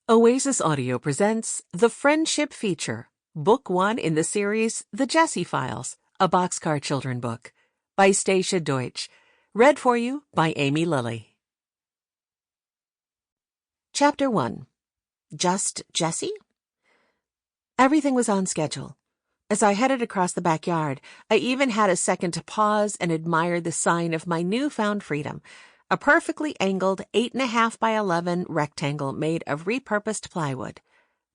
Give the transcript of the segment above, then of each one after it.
Oasis Audio presents The Friendship Feature, Book 1 in the series The Jessie Files, a Boxcar children book, by Stacia Deutsch, read for you by Aimee Lilly. Chapter 1. Just Jessie? Everything was on schedule. As I headed across the backyard, I even had a second to pause and admire the sign of my newfound freedom, a perfectly angled 8.5 by 11 rectangle made of repurposed plywood.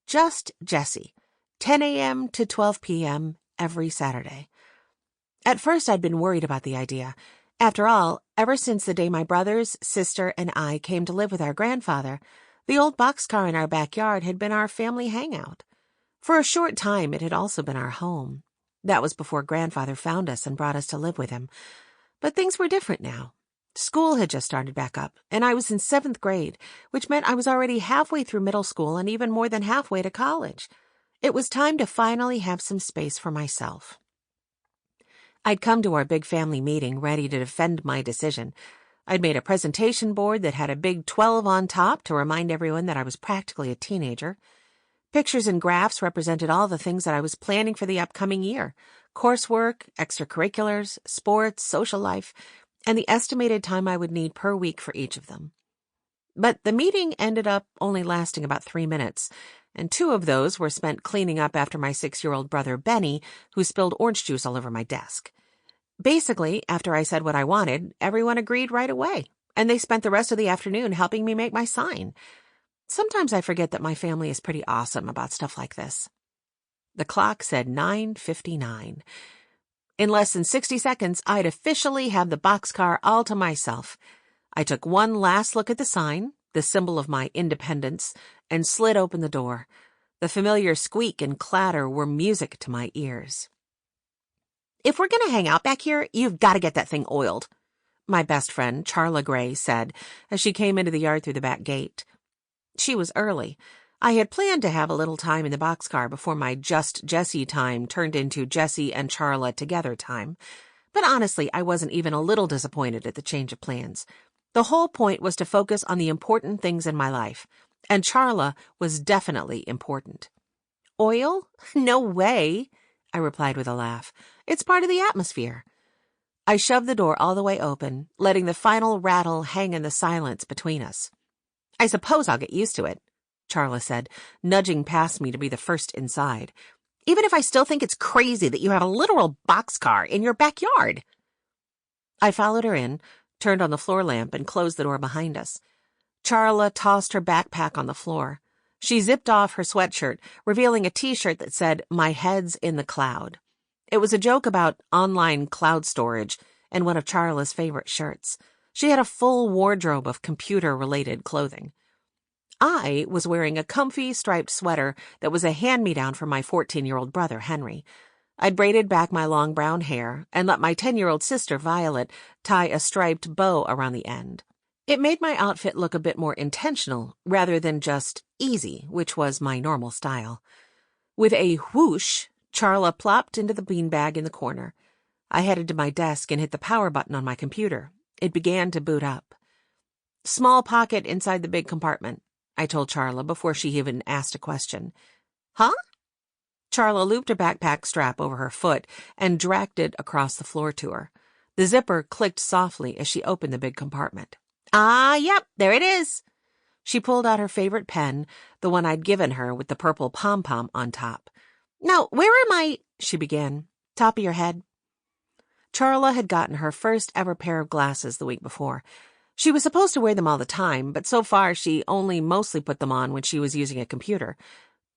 Just Jessie, 10 a.m. to 12 p.m. every Saturday. At first, I'd been worried about the idea. After all, ever since the day my brothers, sister, and I came to live with our grandfather, the old boxcar in our backyard had been our family hangout. For a short time, it had also been our home. That was before grandfather found us and brought us to live with him. But things were different now. School had just started back up, and I was in 7th grade, which meant I was already halfway through middle school and even more than halfway to college. It was time to finally have some space for myself. I'd come to our big family meeting ready to defend my decision. I'd made a presentation board that had a big 12 on top to remind everyone that I was practically a teenager. Pictures and graphs represented all the things that I was planning for the upcoming year: coursework, extracurriculars, sports, social life, and the estimated time I would need per week for each of them. But the meeting ended up only lasting about 3 minutes, and 2 of those were spent cleaning up after my 6-year-old brother Benny, who spilled orange juice all over my desk. Basically, after I said what I wanted, everyone agreed right away, and they spent the rest of the afternoon helping me make my sign. Sometimes I forget that my family is pretty awesome about stuff like this. The clock said 9:59. In less than 60 seconds, I'd officially have the boxcar all to myself. I took one last look at the sign, the symbol of my independence, and slid open the door. The familiar squeak and clatter were music to my ears. "If we're going to hang out back here, you've got to get that thing oiled," my best friend, Charla Gray, said as she came into the yard through the back gate. She was early. I had planned to have a little time in the boxcar before my Just Jessie time turned into Jessie and Charla together time. But honestly, I wasn't even a little disappointed at the change of plans. The whole point was to focus on the important things in my life, and Charla was definitely important. "Oil? No way," I replied with a laugh. "It's part of the atmosphere." I shoved the door all the way open, letting the final rattle hang in the silence between us. "I suppose I'll get used to it," Charla said, nudging past me to be the first inside. "Even if I still think it's crazy that you have a literal boxcar in your backyard." I followed her in, turned on the floor lamp, and closed the door behind us. Charla tossed her backpack on the floor. She zipped off her sweatshirt, revealing a T-shirt that said, "My head's in the cloud." It was a joke about online cloud storage and one of Charla's favorite shirts. She had a full wardrobe of computer-related clothing. I was wearing a comfy striped sweater that was a hand-me-down from my 14-year-old brother, Henry. I'd braided back my long brown hair and let my 10-year-old sister, Violet, tie a striped bow around the end. It made my outfit look a bit more intentional rather than just easy, which was my normal style. With a whoosh, Charla plopped into the beanbag in the corner. I headed to my desk and hit the power button on my computer. It began to boot up. "Small pocket inside the big compartment," I told Charla before she even asked a question. "Huh?" Charla looped her backpack strap over her foot and dragged it across the floor to her. The zipper clicked softly as she opened the big compartment. "Ah, yep, there it is." She pulled out her favorite pen, the one I'd given her with the purple pom-pom on top. "Now, where am I?" she began. "Top of your head." Charla had gotten her first ever pair of glasses the week before. She was supposed to wear them all the time, but so far she only mostly put them on when she was using a computer,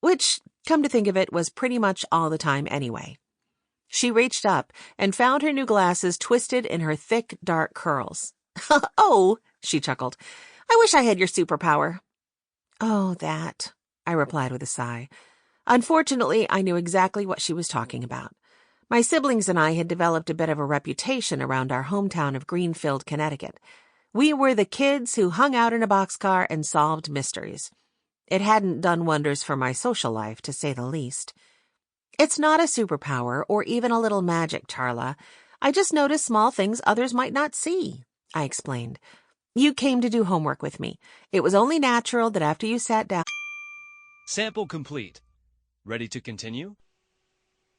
which, come to think of it, was pretty much all the time anyway. She reached up and found her new glasses twisted in her thick, dark curls. "Oh," she chuckled, "I wish I had your superpower." "Oh, that," I replied with a sigh. Unfortunately, I knew exactly what she was talking about. My siblings and I had developed a bit of a reputation around our hometown of Greenfield, Connecticut. We were the kids who hung out in a boxcar and solved mysteries. It hadn't done wonders for my social life, to say the least. "It's not a superpower or even a little magic, Charla. I just noticed small things others might not see," I explained. "You came to do homework with me. It was only natural that after you sat down..." Sample complete. Ready to continue?